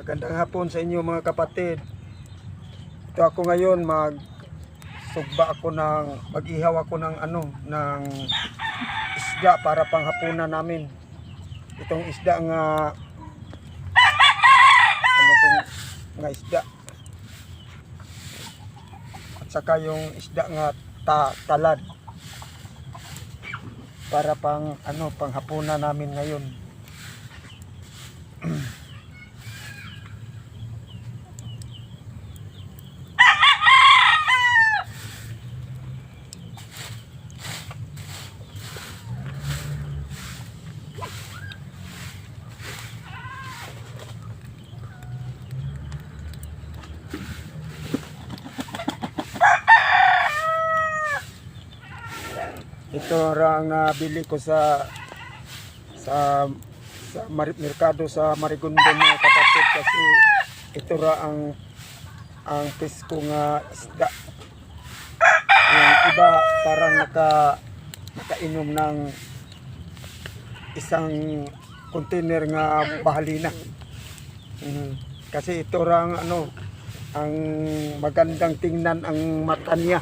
Magandang hapon sa inyo mga kapatid. Ito ako ngayon mag-ihaw ako ng isda para panghapunan namin. Itong isda nga isda. At saka yung isda nga talad. Para panghapunan namin ngayon. Ito ang nabili ko sa merkado sa Marigondon mga kapatid, kasi ito ang presko nga isda. Yung iba parang nakainom ng isang container nga bahalina. Kasi ito ang magandang tingnan ang mata niya.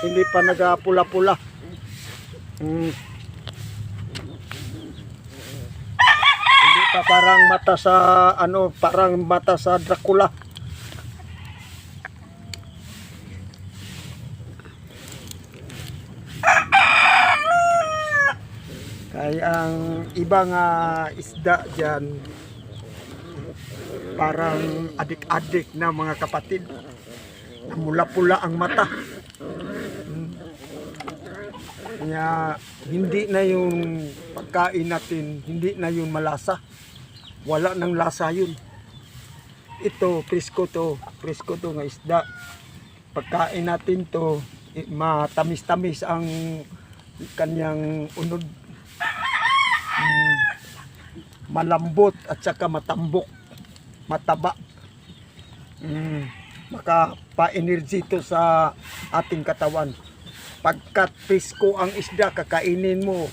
Hindi pa nagapula-pula. Hindi pa parang mata sa Dracula. Kaya ang ibang isda diyan parang adik-adik na mga kapatid. Namula-pula ang mata. Kaya hindi na yung pagkain natin, hindi na yung malasa. Wala nang lasa yun. Ito, presko to nga isda. Pagkain natin to, matamis-tamis ang kanyang unod. Malambot at saka matambok, mataba. Makapa-energy to sa ating katawan. Pagkat presko ang isda, kakainin mo,